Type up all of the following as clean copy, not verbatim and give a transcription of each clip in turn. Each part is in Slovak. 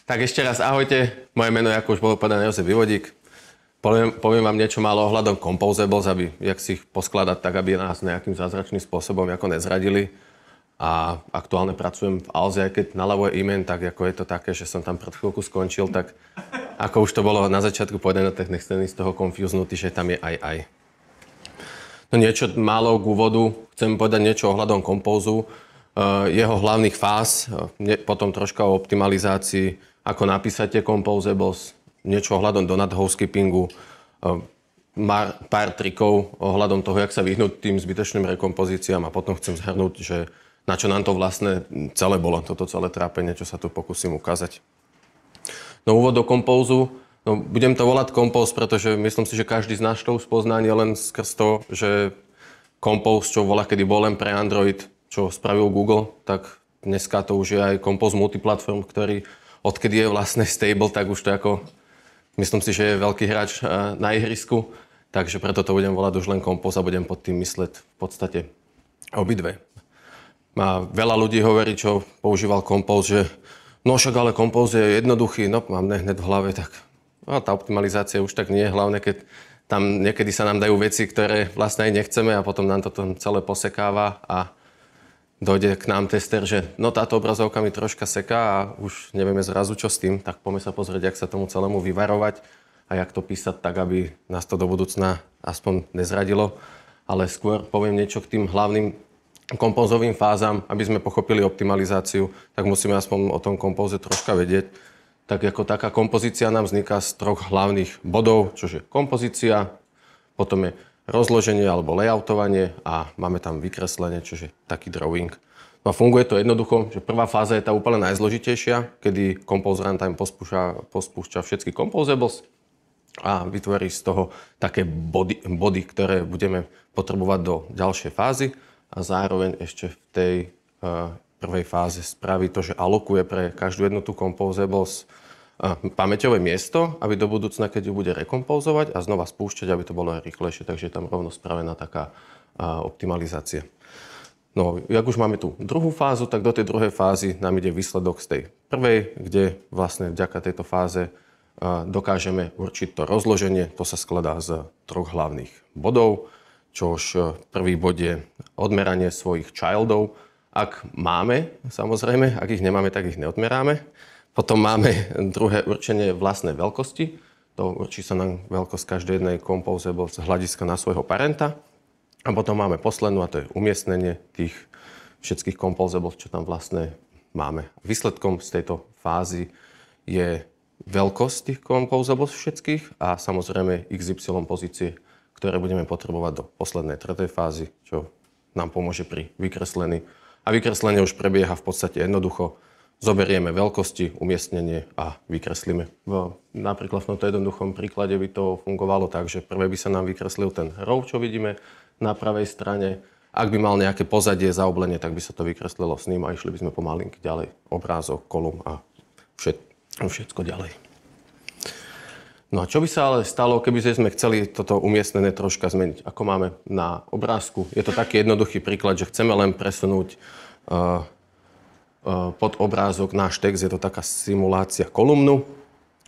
Tak ešte raz ahojte, moje meno je, ako už bolo povedané, Jozef Vyvodík. Poviem vám niečo málo ohľadom Composables, jak si ich poskladať tak, aby nás nejakým zázračným spôsobom ako nezradili. A aktuálne pracujem v Alze, aj keď naľavo je e-mail, tak ako je to také, že som tam pred chvíľku skončil, tak ako už to bolo na začiatku povedané, tak nechcem z toho confusenutý, že tam je aj. No niečo málo k úvodu, chcem povedať niečo ohľadom Compose, jeho hlavných fáz, potom troška o optimalizácii, ako napísať tie Composables, niečo ohľadom donut housekeepingu, pár trikov ohľadom toho, jak sa vyhnúť tým zbytočným rekompozíciám a potom chcem zhrnúť, že na čo nám to vlastne celé bolo, toto celé trápenie, čo sa tu pokúsim ukázať. No úvod do Compose, no budem to volať Compose, pretože myslím si, že každý z nás to už pozná, len skrz to, že Compose, čo volá, kedy bol len pre Android, čo spravil Google, tak dneska to už je aj Compose multiplatform, ktorý odkedy je vlastne stable, tak už to ako, myslím si, že je veľký hráč na ihrisku, takže preto to budem volať už len Compose a budem pod tým mysleť v podstate obidve. A veľa ľudí hovorí, čo používal Compose, že no však ale Compose je jednoduchý, no mám hneď v hlave, tak no, tá optimalizácia už tak nie je, hlavne keď tam niekedy sa nám dajú veci, ktoré vlastne aj nechceme a potom nám to celé posekáva a dojde k nám tester, že no táto obrazovka mi troška seká a už nevieme zrazu čo s tým, tak poďme sa pozrieť, jak sa tomu celému vyvarovať a jak to písať tak, aby nás to do budúcna aspoň nezradilo. Ale skôr poviem niečo k tým hlavným kompozovým fázam, aby sme pochopili optimalizáciu, tak musíme aspoň o tom kompoze troška vedieť. Tak ako taká kompozícia nám vzniká z troch hlavných bodov, čože kompozícia, potom je rozloženie alebo layoutovanie a máme tam vykreslenie, čiže taký drawing. No a funguje to jednoducho, že prvá fáza je tá úplne najzložitejšia, kedy Compose Runtime pospúšťa všetky Composables a vytvorí z toho také body, ktoré budeme potrebovať do ďalšej fázy a zároveň ešte v tej prvej fáze spraví to, že alokuje pre každú jednu tú Composables pamäťové miesto, aby do budúcna, keď ju bude rekompozovať a znova spúšťať, aby to bolo aj rýchlejšie, takže je tam rovno spravená taká optimalizácia. No, jak už máme tú druhú fázu, tak do tej druhej fázy nám ide výsledok z tej prvej, kde vlastne vďaka tejto fáze dokážeme určiť to rozloženie. To sa skladá z troch hlavných bodov, čož prvý bod je odmeranie svojich childov. Ak máme, samozrejme, ak ich nemáme, tak ich neodmeráme. Potom máme druhé určenie vlastnej veľkosti. To určí sa nám veľkosť každej jednej Composable z hľadiska na svojho parenta. A potom máme poslednú, a to je umiestnenie tých všetkých Composables, čo tam vlastne máme. Výsledkom z tejto fázy je veľkosť tých Composables všetkých a samozrejme XY pozície, ktoré budeme potrebovať do poslednej tretej fázy, čo nám pomôže pri vykreslení. A vykreslenie už prebieha v podstate jednoducho. Zoberieme veľkosti, umiestnenie a vykreslíme. Napríklad v tomto jednoduchom príklade by to fungovalo tak, že prvé by sa nám vykreslil ten row, čo vidíme na pravej strane. Ak by mal nejaké pozadie, zaoblenie, tak by sa to vykreslilo s ním a išli by sme pomalinky ďalej. Obrázok, kolum a všetko ďalej. No a čo by sa ale stalo, keby sme chceli toto umiestnenie troška zmeniť? Ako máme na obrázku. Je to taký jednoduchý príklad, že chceme len presunúť pod obrázok náš text, je to taká simulácia kolumnu.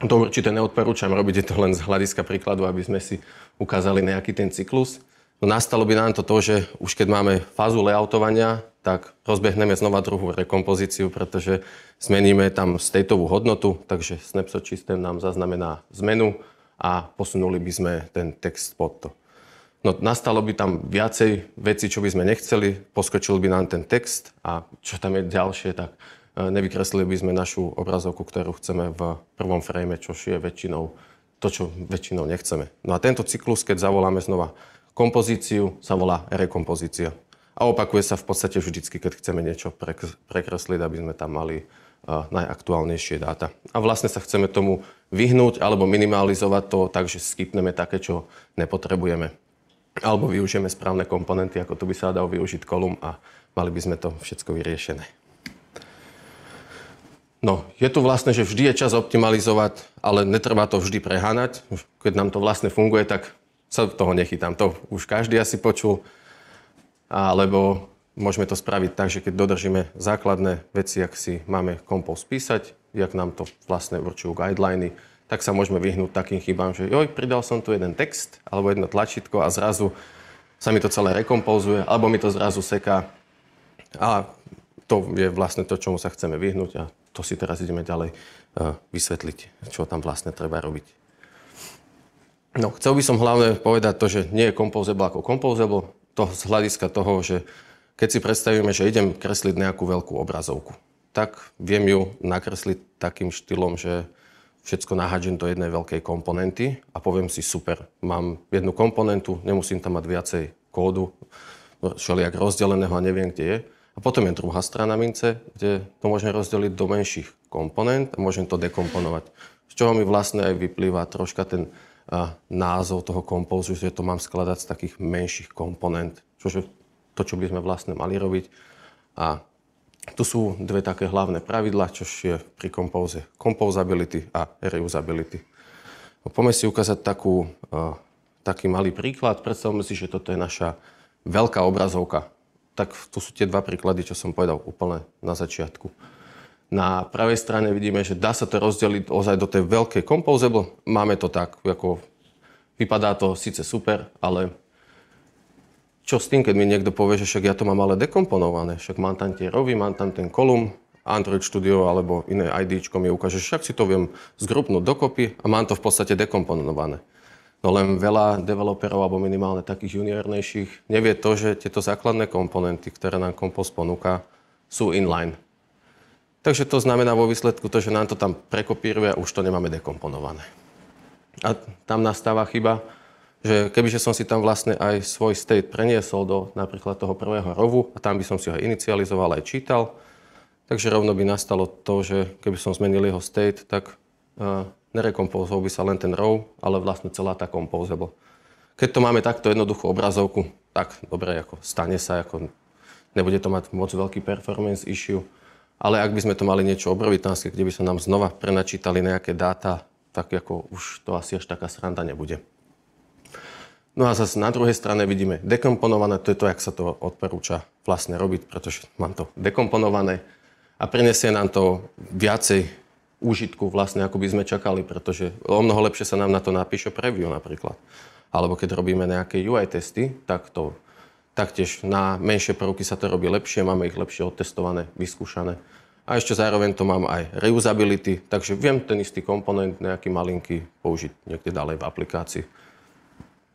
To určite neodporúčam robiť, je to len z hľadiska príkladu, aby sme si ukázali nejaký ten cyklus. No nastalo by nám to, že už keď máme fázu layoutovania, tak rozbehneme znova druhú rekompozíciu, pretože zmeníme tam stateovú hodnotu, takže Snapshot System nám zaznamená zmenu a posunuli by sme ten text pod to. No nastalo by tam viacej vecí, čo by sme nechceli, poskočil by nám ten text a čo tam je ďalšie, tak nevykreslili by sme našu obrazovku, ktorú chceme v prvom frame, čo je väčšinou to, čo väčšinou nechceme. No a tento cyklus, keď zavoláme znova kompozíciu, sa volá rekompozícia. A opakuje sa v podstate vždycky, keď chceme niečo prekresliť, aby sme tam mali najaktuálnejšie dáta. A vlastne sa chceme tomu vyhnúť alebo minimalizovať to tak, že skipneme také, čo nepotrebujeme. Alebo využijeme správne komponenty, ako tu by sa dalo využiť kolum a mali by sme to všetko vyriešené. No, je tu vlastne, že vždy je čas optimalizovať, ale netreba to vždy preháňať. Keď nám to vlastne funguje, tak sa toho nechytám. To už každý asi počul. Alebo môžeme to spraviť tak, že keď dodržíme základné veci, ak si máme Compose písať, jak nám to vlastne určujú guideliny, tak sa môžeme vyhnúť takým chybám, že pridal som tu jeden text alebo jedno tlačítko a zrazu sa mi to celé rekompozuje, alebo mi to zrazu seká. A to je vlastne to, čomu sa chceme vyhnúť a to si teraz ideme ďalej vysvetliť, čo tam vlastne treba robiť. No, chcel by som hlavne povedať to, že nie je composable ako composable, to z hľadiska toho, že keď si predstavíme, že idem kresliť nejakú veľkú obrazovku, tak viem ju nakresliť takým štýlom, že všetko nahádžem do jednej veľkej komponenty a poviem si super, mám jednu komponentu, nemusím tam mať viacej kódu, všelijak rozdeleného a neviem, kde je. A potom je druhá strana mince, kde to môžem rozdeliť do menších komponent a môžem to dekomponovať. Z čoho mi vlastne aj vyplýva troška ten názov toho kompózu, že to mám skladať z takých menších komponent, čo by sme vlastne mali robiť. A tu sú dve také hlavné pravidlá, čo je pri kompóze composability a reusability. Poďme si ukázať taký malý príklad. Predstavme si, že toto je naša veľká obrazovka. Tak tu sú tie dva príklady, čo som povedal úplne na začiatku. Na pravej strane vidíme, že dá sa to rozdeliť ozaj do tej veľkej composable. Máme to tak, ako vypadá to síce super, ale čo s tým, keď mi niekto povie, že však ja to mám ale dekomponované, však mám tam tie rovy, mám tam ten kolum, Android Studio alebo iné IDčko mi ukáže, však si to viem zgrupnúť dokopy a mám to v podstate dekomponované. No len veľa developerov alebo minimálne takých juniornejších nevie to, že tieto základné komponenty, ktoré nám Compose ponúka, sú inline. Takže to znamená vo výsledku to, že nám to tam prekopíruje a už to nemáme dekomponované. A tam nastáva chyba, že kebyže som si tam vlastne aj svoj state preniesol do napríklad toho prvého rovu a tam by som si ho inicializoval aj čítal, takže rovno by nastalo to, že keby som zmenil jeho state, tak nerekompozoval by sa len ten row, ale vlastne celá tá composable. Keď to máme takto jednoduchú obrazovku, tak dobre, ako stane sa, ako nebude to mať moc veľký performance issue, ale ak by sme to mali niečo obrovitánske, kde by sa nám znova prenačítali nejaké dáta, tak ako už to asi až taká sranda nebude. No a zase na druhej strane vidíme dekomponované, to je to, jak sa to odporúča vlastne robiť, pretože mám to dekomponované a prinesie nám to viacej úžitku vlastne, ako by sme čakali, pretože o mnoho lepšie sa nám na to napíše preview napríklad. Alebo keď robíme nejaké UI testy, tak to taktiež na menšie prvky sa to robí lepšie, máme ich lepšie odtestované, vyskúšané. A ešte zároveň to mám aj reusability, takže viem ten istý komponent, nejaký malinký, použiť niekde ďalej v aplikácii.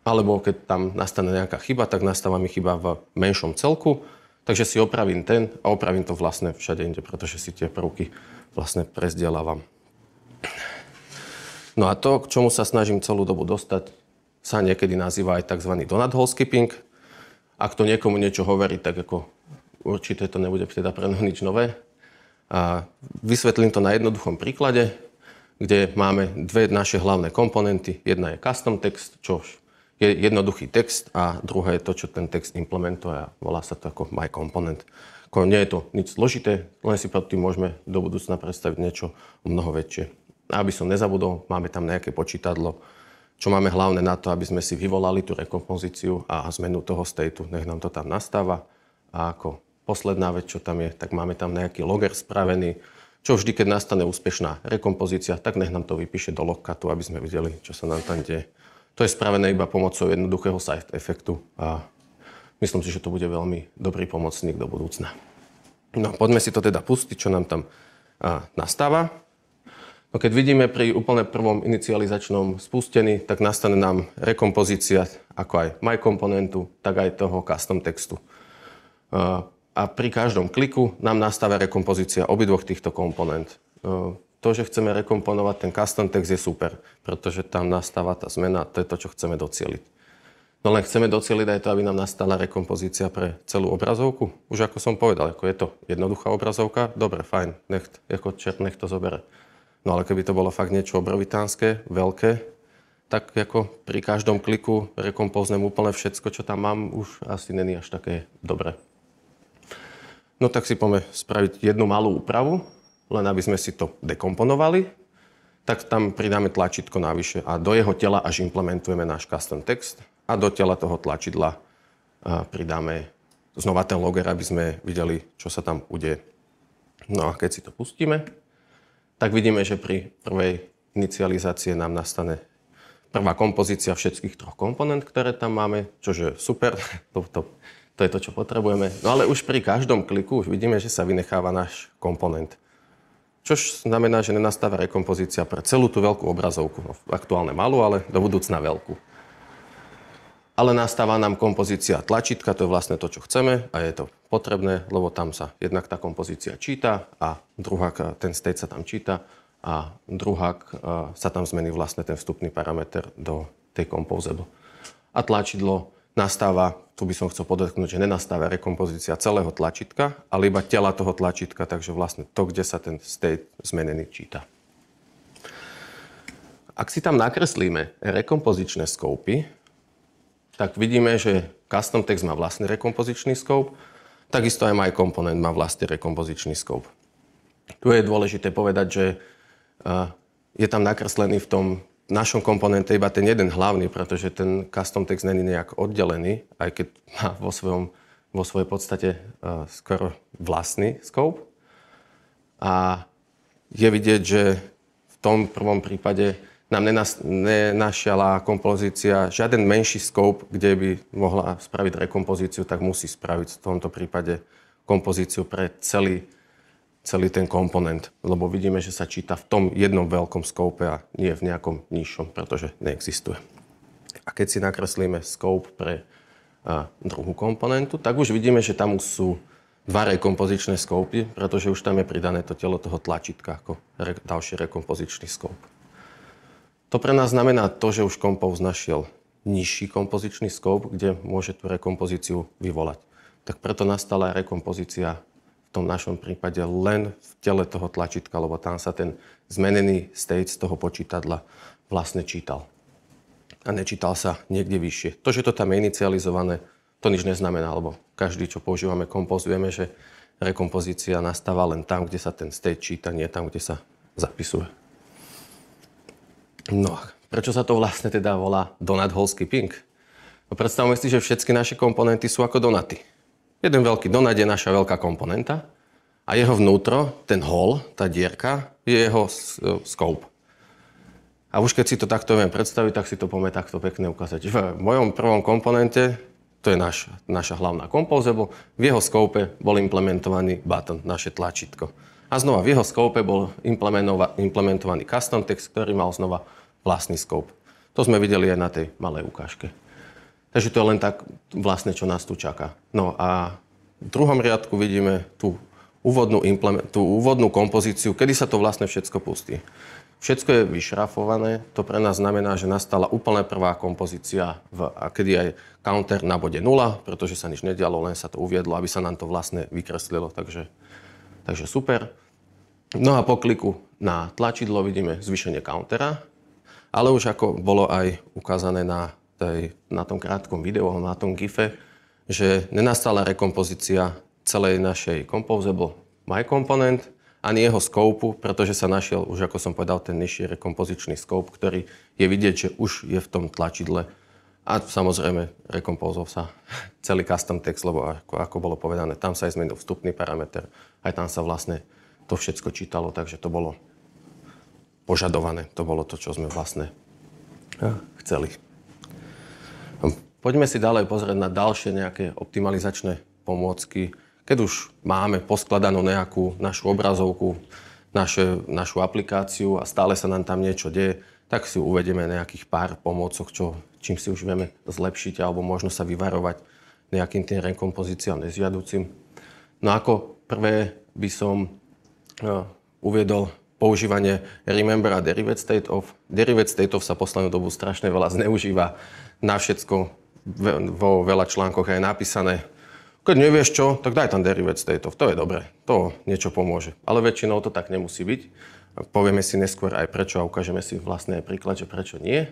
Alebo keď tam nastane nejaká chyba, tak nastáva mi chyba v menšom celku, takže si opravím ten a opravím to vlastne všade inde, pretože si tie prvky vlastne prezdieľavam. No a to, k čomu sa snažím celú dobu dostať, sa niekedy nazýva aj tzv. Donut hole skipping. Ak to niekomu niečo hovorí, tak ako určite to nebude teda pre mňa nič nové. A vysvetlím to na jednoduchom príklade, kde máme dve naše hlavné komponenty. Jedna je custom text, čo je jednoduchý text a druhé je to, čo ten text implementuje a volá sa to ako my component. Nie je to nič zložité, len si pod tým môžeme do budúcna predstaviť niečo o mnoho väčšie. A aby som nezabudol, máme tam nejaké počítadlo, čo máme hlavne na to, aby sme si vyvolali tú rekompozíciu a zmenu toho stateu, nech nám to tam nastáva. A ako posledná vec, čo tam je, tak máme tam nejaký logger spravený, čo vždy, keď nastane úspešná rekompozícia, tak nech nám to vypíše do logcatu, aby sme videli, čo sa nám tam deje. To je spravené iba pomocou jednoduchého side efektu a myslím si, že to bude veľmi dobrý pomocník do budúcna. No, poďme si to teda pustiť, čo nám tam nastáva. No, keď vidíme pri úplne prvom inicializačnom spustení, tak nastane nám rekompozícia ako aj my komponentu, tak aj toho custom textu. A pri každom kliku nám nastáva rekompozícia obidvoch týchto komponent. To, že chceme rekomponovať ten custom text je super, pretože tam nastáva tá zmena, to je to, čo chceme docieliť. No len chceme docieliť aj to, aby nám nastala rekompozícia pre celú obrazovku. Už ako som povedal, ako je to jednoduchá obrazovka, dobre, fajn, nech to zobere. No ale keby to bolo fakt niečo obrovitánske, veľké, tak ako pri každom kliku rekompoznem úplne všetko, čo tam mám, už asi není až také dobré. No tak si poďme spraviť jednu malú úpravu, len aby sme si to dekomponovali, tak tam pridáme tlačítko navyše a do jeho tela až implementujeme náš custom text a do tela toho tlačidla pridáme znova ten logger, aby sme videli, čo sa tam udeje. No a keď si to pustíme, tak vidíme, že pri prvej inicializácii nám nastane prvá kompozícia všetkých troch komponent, ktoré tam máme, čo je super, to je to, čo potrebujeme. No ale už pri každom kliku už vidíme, že sa vynecháva náš komponent. Čož znamená, že nenastáva rekompozícia pre celú tú veľkú obrazovku. No, aktuálne malú, ale do budúcna veľkú. Ale nastáva nám kompozícia tlačítka, to je vlastne to, čo chceme a je to potrebné, lebo tam sa jednak tá kompozícia číta a druhák, ten state sa tam číta a druhák sa tam zmení vlastne ten vstupný parameter do tej composable. A tlačidlo nastáva, tu by som chcel podotknúť, že nenastáva rekompozícia celého tlačítka, ale iba tela toho tlačítka, takže vlastne to, kde sa ten state zmenený číta. Ak si tam nakreslíme rekompozičné skopy, tak vidíme, že custom text má vlastný rekompozičný scope, takisto aj my component má vlastný rekompozičný scope. Tu je dôležité povedať, že je tam nakreslený v tom našom komponente iba ten jeden hlavný, pretože ten custom text není nejak oddelený, aj keď má vo svojej podstate skoro vlastný scope. A je vidieť, že v tom prvom prípade nám nenašiala kompozícia žiaden menší scope, kde by mohla spraviť rekompozíciu, tak musí spraviť v tomto prípade kompozíciu pre celý ten komponent. Lebo vidíme, že sa číta v tom jednom veľkom scope a nie v nejakom nižšom, pretože neexistuje. A keď si nakreslíme scope pre druhú komponentu, tak už vidíme, že tam už sú dva rekompozičné scopy, pretože už tam je pridané to telo toho tlačítka ako ďalší rekompozičný scope. To pre nás znamená to, že už Compose našiel nižší kompozičný scope, kde môže tú rekompozíciu vyvolať. Tak preto nastala aj rekompozícia v tom našom prípade len v tele toho tlačítka, lebo tam sa ten zmenený state z toho počítadla vlastne čítal. A nečítal sa niekde vyššie. To, že to tam je inicializované, to nič neznamená, lebo každý, čo používame Compose, vieme, že rekompozícia nastáva len tam, kde sa ten state číta, nie tam, kde sa zapisuje. No, prečo sa to vlastne teda volá donut hole skipping? No, predstavme si, že všetky naše komponenty sú ako donaty. Jeden veľký donut je naša veľká komponenta a jeho vnútro, ten hole, tá dierka, je jeho scope. A už keď si to takto viem predstaviť, tak si to poďme takto pekne ukázať. V mojom prvom komponente, to je naša hlavná composable, v jeho scope bol implementovaný button, naše tlačítko. A znova v jeho scope bol implementovaný custom text, ktorý mal znova vlastný scope. To sme videli aj na tej malej ukážke. Takže to je len tak vlastne, čo nás tu čaká. No a v druhom riadku vidíme tú úvodnú kompozíciu, kedy sa to vlastne všetko pustí. Všetko je vyšrafované, to pre nás znamená, že nastala úplne prvá kompozícia, kedy aj counter na bode 0, pretože sa nič nedialo, len sa to uviedlo, aby sa nám to vlastne vykreslilo. Takže super. No a po kliku na tlačidlo vidíme zvýšenie countera, ale už ako bolo aj ukázané na tom krátkom videu, na tom gife, že nenastala rekompozícia celej našej composable my component, ani jeho scope, pretože sa našiel už, ako som povedal, ten nižší rekompozičný scope, ktorý je vidieť, že už je v tom tlačidle. A samozrejme, rekompozol sa celý custom text, lebo ako bolo povedané, tam sa aj zmenil vstupný parameter. Aj tam sa vlastne to všetko čítalo, takže to bolo požadované. To bolo to, čo sme vlastne chceli. Poďme si ďalej pozrieť na ďalšie nejaké optimalizačné pomôcky. Keď už máme poskladanú nejakú našu obrazovku, našu aplikáciu a stále sa nám tam niečo deje, tak si uvedieme nejakých pár pomôcok, čím si už vieme zlepšiť alebo možno sa vyvarovať nejakým tým rekompozíciám nezžiaducim. No ako prvé by som uviedol používanie remember a derivate state of. Derivate state of sa poslednú dobu strašne veľa zneužíva. Na všetko vo veľa článkoch je napísané. Keď nevieš čo, tak daj tam derivate state of. To je dobré. To niečo pomôže. Ale väčšinou to tak nemusí byť. Povieme si neskôr aj prečo a ukážeme si vlastne aj príklad, že prečo nie.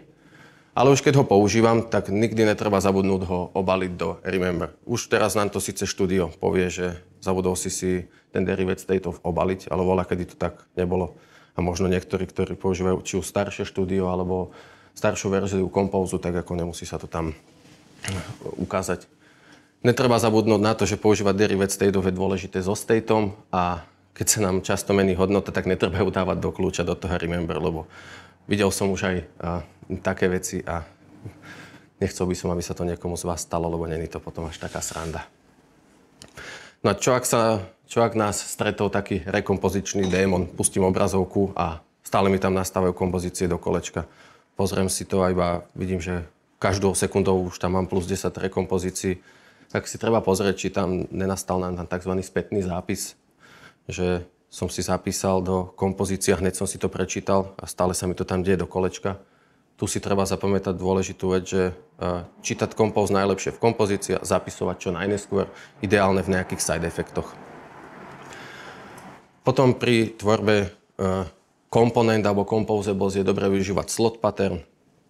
Ale už keď ho používam, tak nikdy netreba zabudnúť ho obaliť do remember. Už teraz nám to síce štúdio povie, že zabudol si ten derivate state of obaliť, ale voľa, kedy to tak nebolo. A možno niektorí, ktorí používajú či už staršie štúdio alebo staršiu verziu Compose, tak ako nemusí sa to tam ukázať. Netreba zabudnúť na to, že používať derivate state of je dôležité so stateom a keď sa nám často mení hodnota, tak netreba ju dávať do kľúča, do toho remember, lebo videl som už aj také veci a nechcel by som, aby sa to niekomu z vás stalo, lebo není to potom až taká sranda. No a čo ak nás stretol taký rekompozičný démon, pustím obrazovku a stále mi tam nastávajú kompozície do kolečka. Pozriem si to a iba vidím, že každou sekundou už tam mám plus 10 rekompozícií, tak si treba pozrieť, či tam nenastal nám tzv. Spätný zápis, že som si zapísal do kompozície a hneď som si to prečítal a stále sa mi to tam deje do kolečka. Tu si treba zapamätať dôležitú vec, že čítať kompóz najlepšie v kompozícii a zapisovať čo najneskôr, ideálne v nejakých side efektoch. Potom pri tvorbe komponent alebo composables je dobré využívať slot pattern.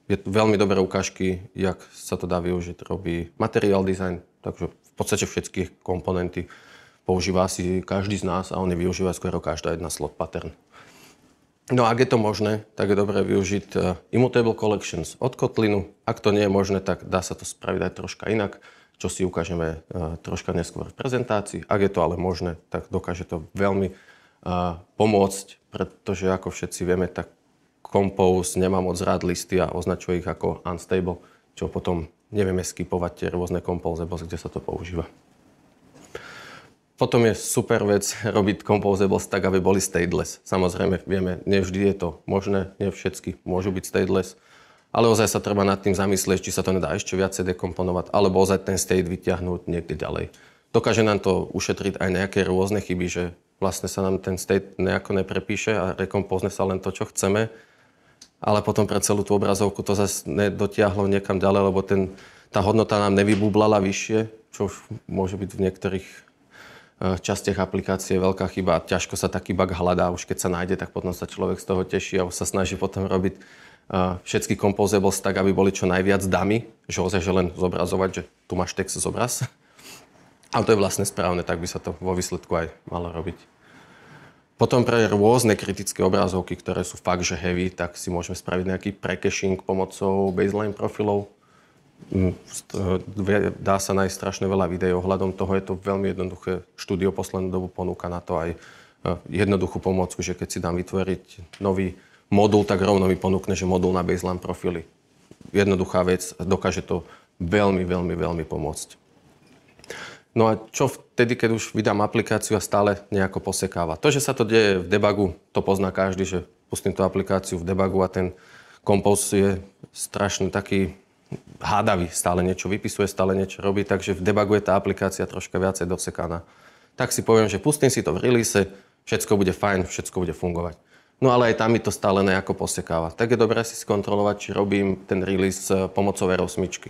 Je veľmi dobré ukážky, jak sa to dá využiť. Robí material design, takže v podstate všetky komponenty používa si každý z nás a oni využívajú skoro každá jedna slot pattern. No a ak je to možné, tak je dobré využiť Immutable Collections od Kotlinu. Ak to nie je možné, tak dá sa to spraviť aj troška inak, čo si ukážeme troška neskôr v prezentácii. Ak je to ale možné, tak dokáže to veľmi pomôcť, pretože ako všetci vieme, tak Compose nemá moc rád listy a označuje ich ako unstable, čo potom nevieme skipovať tie rôzne composables, kde sa to používa. Potom je super vec robiť composables tak, aby boli stateless. Samozrejme, vieme, nevždy je to možné, nie všetky môžu byť stateless, ale ozaj sa treba nad tým zamyslieť, či sa to nedá ešte viacej dekomponovať, alebo ozaj ten state vyťahnuť niekde ďalej. Dokáže nám to ušetriť aj nejaké rôzne chyby, že vlastne sa nám ten state nejako neprepíše a rekompozne sa len to, čo chceme, ale potom pre celú tú obrazovku to zase nedotiahlo niekam ďalej, lebo tá hodnota nám nevybublala vyššie, čo už môže byť v niektorých častiach aplikácie veľká chyba. Ťažko sa taký bug hľadá, už keď sa nájde, tak potom sa človek z toho teší a sa snaží potom robiť všetky composables tak, aby boli čo najviac dummy, že ozaj, že len zobrazovať, že tu máš text zobraz. Ale to je vlastne správne, tak by sa to vo výsledku aj malo robiť. Potom pre rôzne kritické obrazovky, ktoré sú fakt, že heavy, tak si môžeme spraviť nejaký precaching pomocou baseline profilov. Dá sa nájsť strašne veľa videí ohľadom toho, je to veľmi jednoduché. Štúdio poslednú dobu ponúka na to aj jednoduchú pomôcku, že keď si dám vytvoriť nový modul, tak rovno mi ponúkne, že modul na baseline profily. Jednoduchá vec, dokáže to veľmi, veľmi, veľmi pomôcť. No a čo vtedy, keď už vydám aplikáciu a stále nejako posekáva? To, že sa to deje v debugu, to pozná každý, že pustím tú aplikáciu v debugu a ten Compose je strašne taký hádavý, stále niečo vypisuje, stále niečo robí, takže v debugu je tá aplikácia troška viacej dosekaná. Tak si poviem, že pustím si to v release, všetko bude fajn, všetko bude fungovať. No ale aj tam mi to stále nejako posekáva. Tak je dobré si skontrolovať, či robím ten release pomocou R8.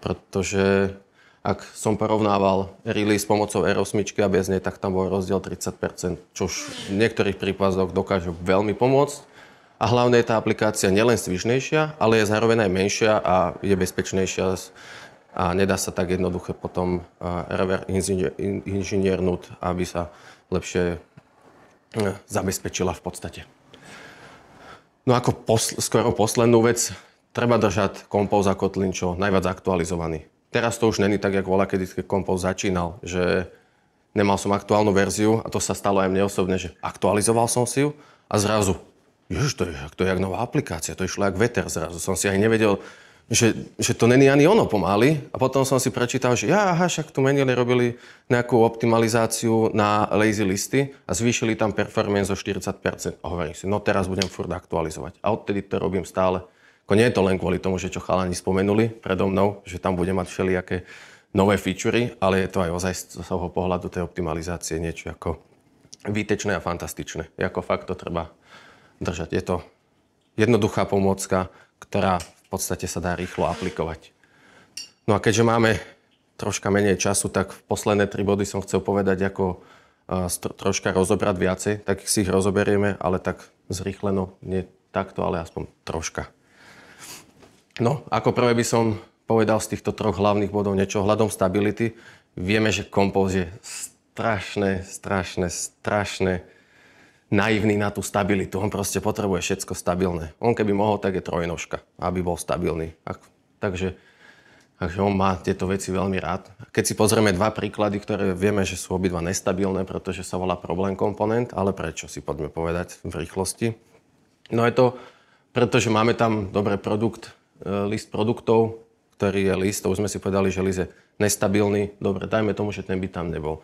Pretože ak som porovnával release pomocou R8 a bez nej, tak tam bol rozdiel 30%, čo už v niektorých prípadoch dokáže veľmi pomôcť. A hlavne je tá aplikácia nielen svižnejšia, ale je zároveň aj menšia a je bezpečnejšia a nedá sa tak jednoducho potom reverse inžiniernúť, aby sa lepšie zabezpečila v podstate. No ako skoro poslednú vec, treba držať Compose a Kotlin čo najviac aktualizovaný. Teraz to už není tak, jak bola, keď Compose začínal, že nemal som aktuálnu verziu a to sa stalo aj mne osobne, že aktualizoval som si ju a zrazu, to je jak nová aplikácia, to išlo jak veter zrazu. Som si aj nevedel, že to není ani ono pomaly a potom som si prečítal, že však tu robili nejakú optimalizáciu na lazy listy a zvýšili tam performance o 40%. A hovorím si, no teraz budem furt aktualizovať. A odtedy to robím stále. Nie je to len kvôli tomu, že čo chalani spomenuli predo mnou, že tam bude mať všelijaké nové featurey, ale je to aj ozaj z toho pohľadu tej optimalizácie niečo ako výtečné a fantastičné. Ako fakt to treba držať. Je to jednoduchá pomôcka, ktorá v podstate sa dá rýchlo aplikovať. No a keďže máme troška menej času, tak posledné 3 body som chcel povedať, ako troška rozobrať viacej, tak si ich rozoberieme, ale tak zrýchleno, nie takto, ale aspoň troška. No, ako prvé by som povedal z týchto 3 hlavných bodov niečo ohľadom stability. Vieme, že Compose je strašne naivný na tú stabilitu. On proste potrebuje všetko stabilné. On keby mohol, tak je trojnožka, aby bol stabilný. Takže Takže on má tieto veci veľmi rád. Keď si pozrieme dva príklady, ktoré vieme, že sú obidva nestabilné, pretože sa volá problém komponent, ale prečo si poďme povedať v rýchlosti. No je to, pretože máme tam list produktov, ktorý je list, to už sme si povedali, že list je nestabilný. Dobre, dajme tomu, že ten by tam nebol.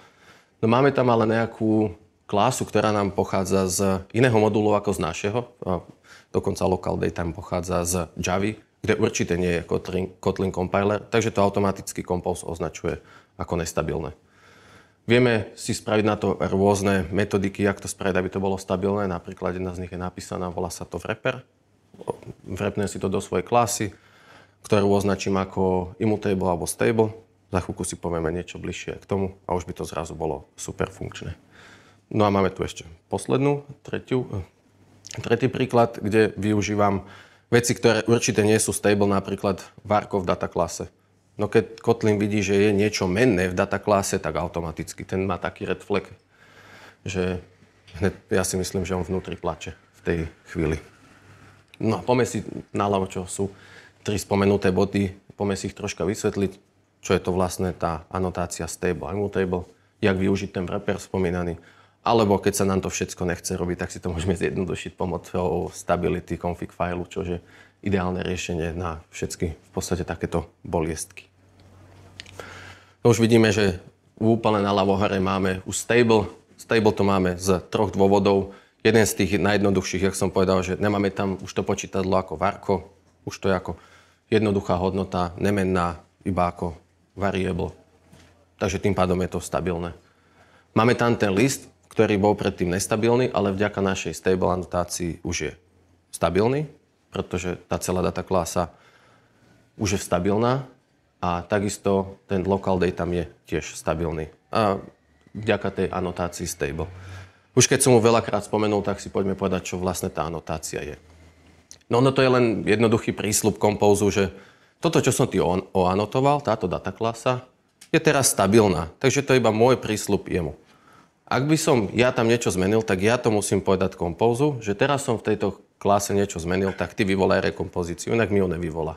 No máme tam ale nejakú klásu, ktorá nám pochádza z iného modulu ako z našeho. Dokonca local date tam pochádza z Javy, kde určite nie je Kotlin compiler, takže to automaticky Compose označuje ako nestabilné. Vieme si spraviť na to rôzne metodiky, jak to spraviť, aby to bolo stabilné. Napríklad jedna z nich je napísaná, volá sa to wrapper. Wrapnem si to do svojej klasy, ktorú označím ako immutable alebo stable. Za chvíľku si povieme niečo bližšie k tomu a už by to zrazu bolo super funkčné. No a máme tu ešte tretí príklad, kde využívam veci, ktoré určite nie sú stable, napríklad varko v dataklase. No keď Kotlin vidí, že je niečo menné v dataklase, tak automaticky ten má taký red flag, že ja si myslím, že on vnútri plače v tej chvíli. No a poďme si naľavo, čo sú 3 spomenuté body, poďme si ich troška vysvetliť, čo je to vlastne tá anotácia stable a immutable, jak využiť ten wrapper spomínaný. Alebo keď sa nám to všetko nechce robiť, tak si to môžeme zjednodušiť pomocou stability config file, čo je ideálne riešenie na všetky v podstate takéto boliestky. No už vidíme, že úplne naľavo hore máme už stable. Stable to máme z 3 dôvodov. Jeden z tých najjednoduchších, jak som povedal, že nemáme tam už to počítadlo ako varko, už to je ako jednoduchá hodnota, nemenná, iba ako variable. Takže tým pádom je to stabilné. Máme tam ten list, ktorý bol predtým nestabilný, ale vďaka našej stable anotácii už je stabilný, pretože tá celá data klasa už je stabilná a takisto ten local date tam je tiež stabilný. A vďaka tej anotácii stable. Už keď som mu veľakrát spomenul, tak si poďme povedať, čo vlastne tá anotácia je. No to je len jednoduchý prísľub Compose, že toto, čo som ti oanotoval, táto data klasa, je teraz stabilná. Takže to je iba môj prísľub jemu. Ak by som ja tam niečo zmenil, tak ja to musím povedať Compose, že teraz som v tejto klase niečo zmenil, tak ty vyvolaj rekompozíciu, inak mi ho nevyvolá.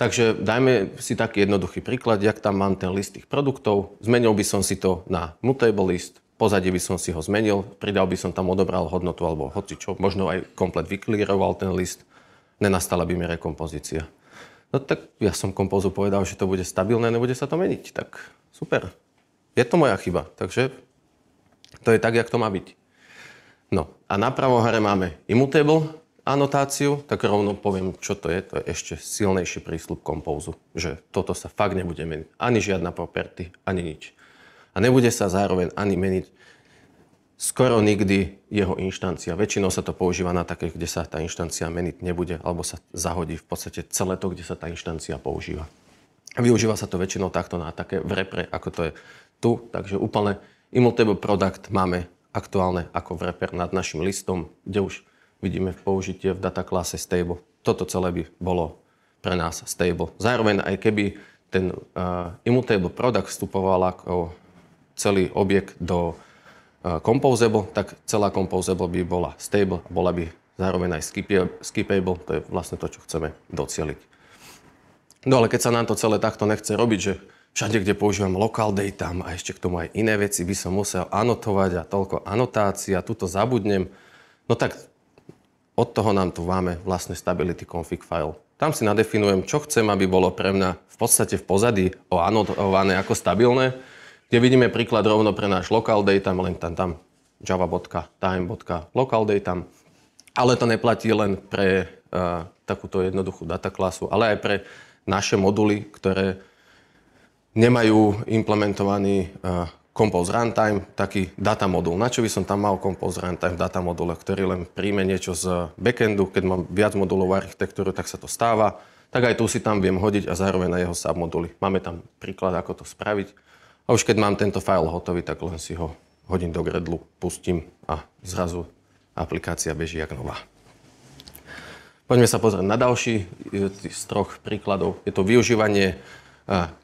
Takže dajme si taký jednoduchý príklad, jak tam mám ten list tých produktov. Zmenil by som si to na mutable list, pozadí by som si ho zmenil, pridal by som tam, odobral hodnotu alebo hocičo, možno aj komplet vyklíroval ten list, nenastala by mi rekompozícia. No tak ja som Compose povedal, že to bude stabilné, nebude sa to meniť, tak super. Je to moja chyba, takže to je tak, jak to má byť. No a napravo hore máme immutable anotáciu, tak rovno poviem, čo to je. To je ešte silnejší prísľub Compose, že toto sa fakt nebude meniť. Ani žiadna property, ani nič. A nebude sa zároveň ani meniť skoro nikdy jeho inštancia. Väčšinou sa to používa na také, kde sa tá inštancia meniť nebude, alebo sa zahodí v podstate celé to, kde sa tá inštancia používa. A využíva sa to väčšinou takto na také wrapper, ako to je tu. Takže úplne immutable product máme aktuálne ako wrapper nad našim listom, kde už vidíme v použitie v data klase stable. Toto celé by bolo pre nás stable. Zároveň aj keby ten immutable product vstupoval ako celý objekt do composable, tak celá composable by bola stable a bola by zároveň aj skippable. To je vlastne to, čo chceme docieliť. No ale keď sa nám to celé takto nechce robiť, že všade, kde používam local data a ešte k tomu aj iné veci by som musel anotovať a toľko anotácií a tuto zabudnem, no tak od toho nám tu máme vlastne stability config file. Tam si nadefinujem, čo chcem, aby bolo pre mňa v podstate v pozadí anotované ako stabilné, kde vidíme príklad rovno pre náš local data, len tam java.time.localData. Ale to neplatí len pre takúto jednoduchú dataklasu, ale aj pre naše moduly, ktoré nemajú implementovaný Compose Runtime, taký data modul. Na čo by som tam mal Compose Runtime v data module, ktorý len príjme niečo z backendu, keď mám viac modulovú architektúru, tak sa to stáva. Tak aj tu si tam viem hodiť a zároveň na jeho submoduly. Máme tam príklad, ako to spraviť. A už keď mám tento file hotový, tak len si ho hodím do Gradlu, pustím a zrazu aplikácia beží jak nová. Poďme sa pozrieť na ďalší z 3 príkladov. Je to využívanie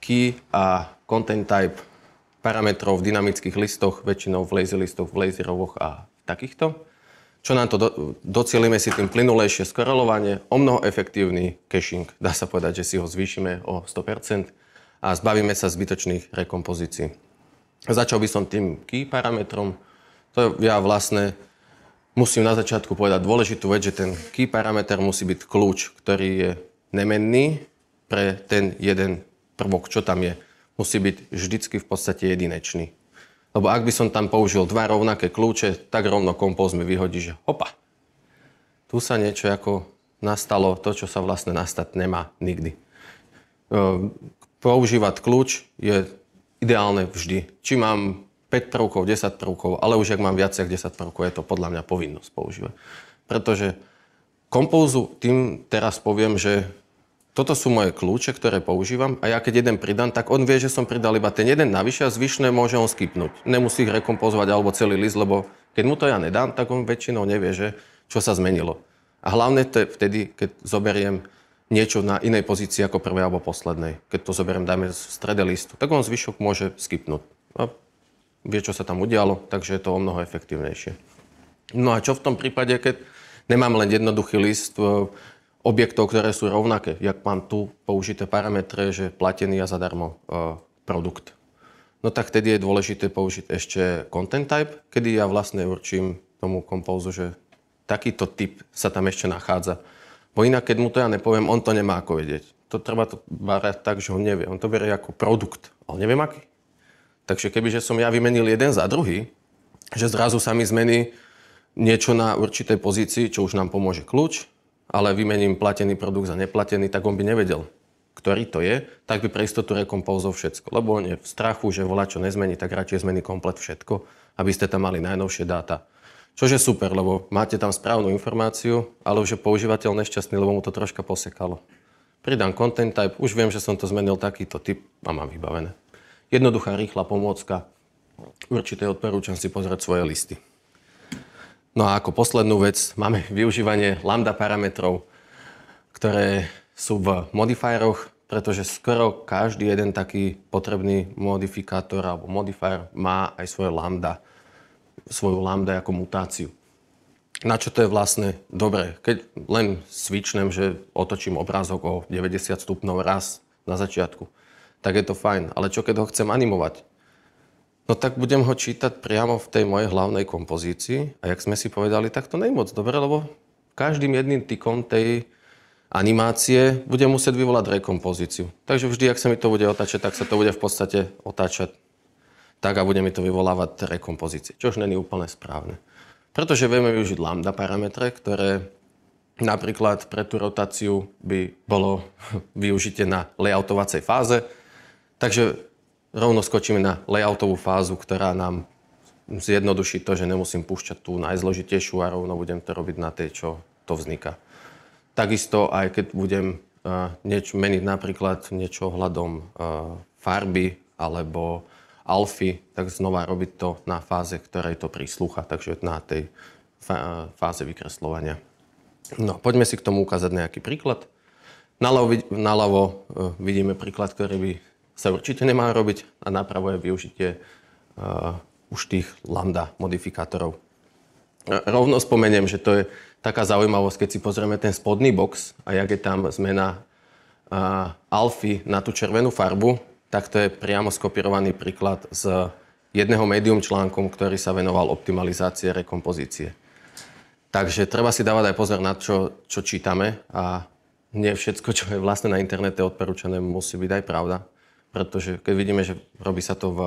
key a content type parametrov v dynamických listoch, väčšinou v lazy listoch, v lazy rowoch a takýchto. Čo nám to docielime si tým plynulejšie skorelovanie, o mnoho efektívny caching. Dá sa povedať, že si ho zvýšime o 100% a zbavíme sa zbytočných rekompozícií. Začal by som tým key parametrom. To ja vlastne musím na začiatku povedať dôležitú vec, že ten key parameter musí byť kľúč, ktorý je nemenný pre ten jeden prvok, čo tam je. Musí byť vždycky v podstate jedinečný. Lebo ak by som tam použil dva rovnaké kľúče, tak rovno Compose mi vyhodí, že hopa, tu sa niečo ako nastalo, to, čo sa vlastne nastať nemá nikdy. Používať kľúč je ideálne vždy. Či mám 5 prvkov, 10 prvkov, ale už ak mám viac ako 10 prvkov, je to podľa mňa povinnosť používať. Pretože Compose tým teraz poviem, že toto sú moje kľúče, ktoré používam a ja keď jeden pridám, tak on vie, že som pridal iba ten jeden navyše a zvyšné môže on skipnúť. Nemusí ich rekompozovať alebo celý list, lebo keď mu to ja nedám, tak on väčšinou nevie, že čo sa zmenilo. A hlavne vtedy, keď zoberiem niečo na inej pozícii ako prvej alebo poslednej. Keď to zoberiem, dajme v strede listu, tak on zvyšok môže skipnúť. A vie, čo sa tam udialo, takže je to o mnoho efektívnejšie. No a čo v tom prípade, keď nemám len jednoduchý list objektov, ktoré sú rovnaké. Jak mám tu použité parametre, že platený a zadarmo produkt. No tak vtedy je dôležité použiť ešte content type, kedy ja vlastne určím tomu Compose, že takýto typ sa tam ešte nachádza. Bo inak, keď mu to ja nepoviem, on to nemá ako vedieť. To treba to brať tak, že on nevie. On to berie ako produkt, ale neviem aký. Takže kebyže som ja vymenil jeden za druhý, že zrazu sa mi zmení niečo na určitej pozícii, čo už nám pomôže kľúč, ale vymením platený produkt za neplatený, tak on by nevedel, ktorý to je, tak by pre istotu rekompozol všetko. Lebo on je v strachu, že volá čo nezmení, tak radšej zmení komplet všetko, aby ste tam mali najnovšie dáta. Čože je super, lebo máte tam správnu informáciu, ale už je používateľ nešťastný, lebo mu to troška posekalo. Pridám content type, už viem, že som to zmenil takýto typ a mám vybavené. Jednoduchá, rýchla pomôcka. Určite odporúčam si pozrieť svoje listy. No a ako poslednú vec máme využívanie lambda parametrov, ktoré sú v modifieroch, pretože skoro každý jeden taký potrebný modifikátor alebo modifier má aj svoju lambda ako mutáciu. Na čo to je vlastne dobré? Keď len switchnem, že otočím obrázok o 90 stupňov raz na začiatku, tak je to fajn. Ale čo keď ho chcem animovať? No tak budem ho čítať priamo v tej mojej hlavnej kompozícii. A jak sme si povedali, tak to nie je moc dobre, lebo každým jedným tykom tej animácie budem musieť vyvolať rekompozíciu. Takže vždy, ak sa mi to bude otáčať, tak sa to bude v podstate otáčať tak a bude mi to vyvolávať rekompozície, čo už nie je úplne správne. Pretože vieme využiť lambda parametre, ktoré napríklad pre tú rotáciu by bolo využite na layoutovacej fáze. Takže rovno skočíme na layoutovú fázu, ktorá nám zjednoduší to, že nemusím púšťať tú najzložitejšiu a rovno budem to robiť na tej, čo to vzniká. Takisto aj keď budem meniť napríklad niečo ohľadom farby alebo alfy, tak znova robiť to na fáze, ktorej to príslucha, takže na tej fáze vykresľovania. No, poďme si k tomu ukázať nejaký príklad. Naľavo vidíme príklad, ktorý by sa určite nemá robiť a napravo je využitie už tých lambda modifikátorov. Rovno spomeniem, že to je taká zaujímavosť, keď si pozrieme ten spodný box a jak je tam zmena alfy na tú červenú farbu, tak to je priamo skopírovaný príklad z jedného médium článkom, ktorý sa venoval optimalizácie rekompozície. Takže treba si dávať aj pozor na čo čítame a nie všetko, čo je vlastne na internete odporúčané, musí byť aj pravda. Pretože keď vidíme, že robí sa to v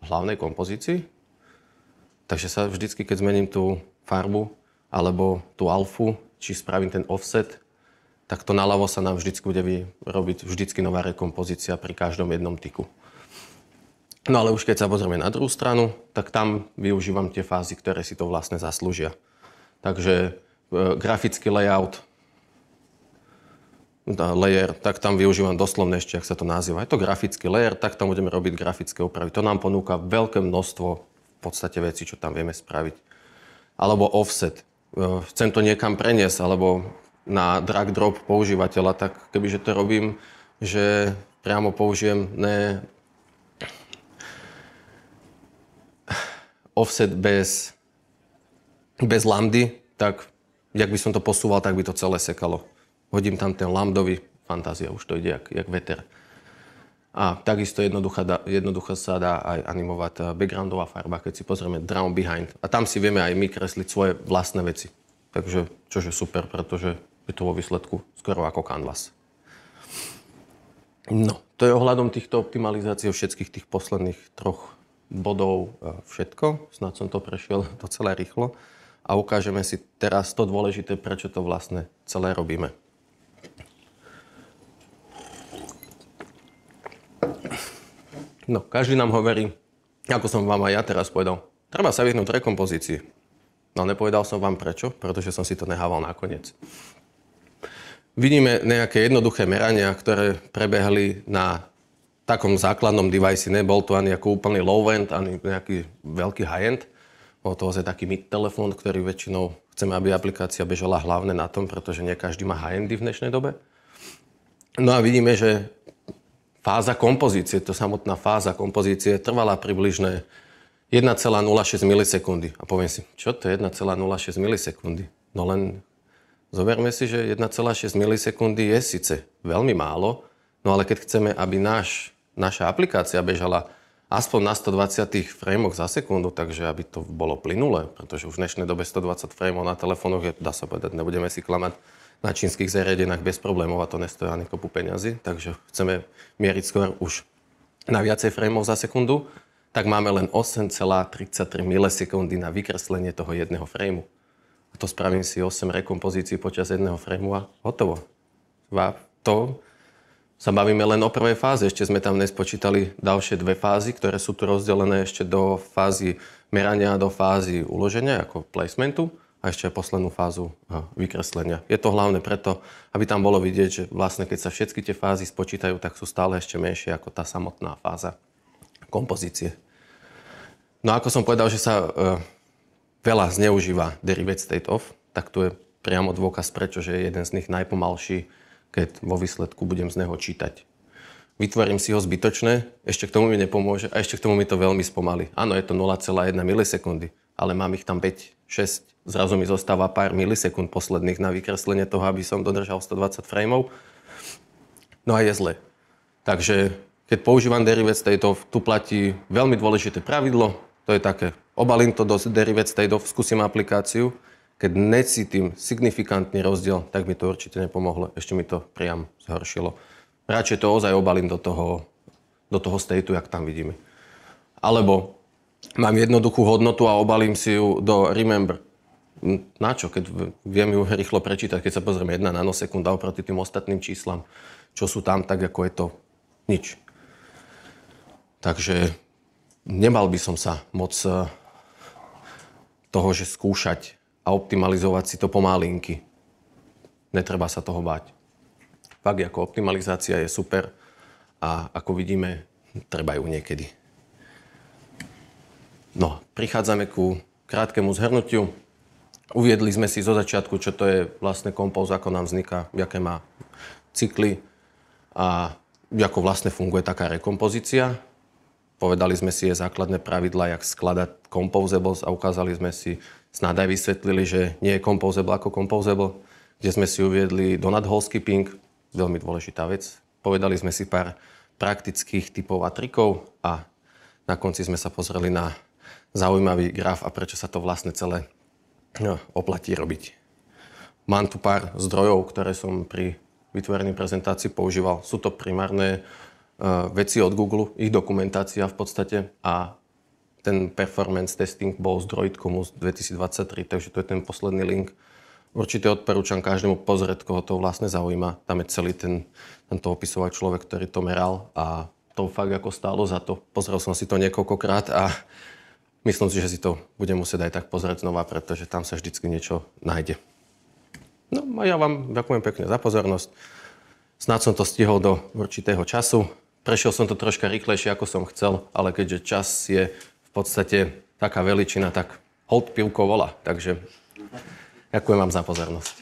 hlavnej kompozícii, takže sa vždycky, keď zmením tú farbu alebo tú alfu, či spravím ten offset, tak to naľavo sa nám vždycky bude robiť vždycky nová rekompozícia pri každom jednom tyku. No ale už keď sa pozrieme na druhú stranu, tak tam využívam tie fázy, ktoré si to vlastne zaslúžia. Takže grafický layout, layer, tak tam využívam doslovne ešte, ak sa to nazýva. Je to grafický layer, tak tam budeme robiť grafické úpravy. To nám ponúka veľké množstvo v podstate vecí, čo tam vieme spraviť. Alebo offset. Chcem to niekam preniesť, alebo na drag drop používateľa, tak kebyže to robím, že priamo použijem offset bez lambdy, tak jak by som to posúval, tak by to celé sekalo. Hodím tam ten lambdový, fantázia, už to ide jak veter. A takisto jednoducho sa dá aj animovať backgroundová farba, keď si pozrieme Drown Behind. A tam si vieme aj my kresliť svoje vlastné veci. Takže, čo je super, pretože je to vo výsledku skoro ako canvas. No, to je ohľadom týchto optimalizácií všetkých tých posledných 3 bodov všetko. Snad som to prešiel docela rýchlo. A ukážeme si teraz to dôležité, prečo to vlastne celé robíme. No, každý nám hovorí, ako som vám aj ja teraz povedal, treba sa vyhnúť rekompozícii. No, nepovedal som vám prečo, pretože som si to nehával nakoniec. Vidíme nejaké jednoduché merania, ktoré prebehli na takom základnom device. Nebol to ani ako úplný low-end, ani nejaký veľký high-end. Bol to ozaj taký mid-telefón, ktorý väčšinou chceme, aby aplikácia bežala hlavne na tom, pretože nie každý má high-endy v dnešnej dobe. No a vidíme, že fáza kompozície, to samotná fáza kompozície trvala približne 1,06 milisekundy. A poviem si, čo to je 1,06 milisekundy? No len zoberme si, že 1,6 milisekundy je síce veľmi málo, no ale keď chceme, aby naša aplikácia bežala aspoň na 120 frameoch za sekundu, takže aby to bolo plynulé, pretože už v dnešnej dobe 120 frameov na telefónoch je, dá sa povedať, nebudeme si klamať, na čínskych zariadeniach bez problémov a to nestojí ani kopu peňazí, takže chceme mieriť skôr už na viacej frameov za sekundu, tak máme len 8,33 milisekundy na vykreslenie toho jedného frameu. A to spravím si 8 rekompozícií počas jedného frameu a hotovo. A to sa bavíme len o prvej fáze, ešte sme tam nespočítali ďalšie 2 fázy, ktoré sú tu rozdelené ešte do fázy merania a do fázy uloženia, ako placementu. A ešte aj poslednú fázu vykreslenia. Je to hlavne preto, aby tam bolo vidieť, že vlastne keď sa všetky tie fázy spočítajú, tak sú stále ešte menšie ako tá samotná fáza kompozície. No ako som povedal, že sa veľa zneužíva derivate state of, tak tu je priamo dôkaz prečo, že je jeden z nich najpomalší, keď vo výsledku budem z neho čítať. Vytvorím si ho zbytočné, ešte k tomu mi nepomôže a ešte k tomu mi to veľmi spomalí. Áno, je to 0,1 milisekundy, ale mám ich tam 5, 6, zrazu mi zostáva pár milisekúnd posledných na vykreslenie toho, aby som dodržal 120 frameov. No a je zle. Takže keď používam derivate state of, tu platí veľmi dôležité pravidlo. To je také, obalím to do derivate state of, skúsim aplikáciu. Keď necítim signifikantný rozdiel, tak mi to určite nepomohlo. Ešte mi to priam zhoršilo. Radšej to ozaj obalím do toho stateu, jak tam vidíme. Alebo mám jednoduchú hodnotu a obalím si ju do remember. Na čo? Keď viem ju rýchlo prečítať, keď sa pozrieme 1 nanosekunda oproti tým ostatným číslam, čo sú tam, tak ako je to nič. Takže nemal by som sa moc toho, že skúšať a optimalizovať si to pomalinky. Netreba sa toho báť. Fakt, ako optimalizácia je super a ako vidíme, treba ju niekedy. No, prichádzame ku krátkemu zhrnutiu. Uviedli sme si zo začiatku, čo to je vlastne Compose, ako nám vzniká, aké má cykly a ako vlastne funguje taká rekompozícia. Povedali sme si jej základné pravidlá, jak skladať composables a ukázali sme si, snad aj vysvetlili, že nie je composable ako composable, kde sme si uviedli donut hole skipping, veľmi dôležitá vec. Povedali sme si pár praktických typov a trikov a na konci sme sa pozreli na zaujímavý graf a prečo sa to vlastne celé oplatí robiť. Mám tu pár zdrojov, ktoré som pri vytvorení prezentácií používal. Sú to primárne veci od Google, ich dokumentácia v podstate a ten performance testing bol z Droidcomu z 2023, takže to je ten posledný link. Určite odporúčam každému pozrieť, koho to vlastne zaujíma. Tam je celý tento opisový človek, ktorý to meral a to fakt ako stálo za to. Pozrel som si to niekoľkokrát a myslím si, že si to budem musieť aj tak pozrieť znova, pretože tam sa vždycky niečo nájde. No a ja vám ďakujem pekne za pozornosť. Snáď som to stihol do určitého času. Prešiel som to troška rýchlejšie, ako som chcel, ale keďže čas je v podstate taká veličina, tak hold pivko volá. Takže ďakujem vám za pozornosť.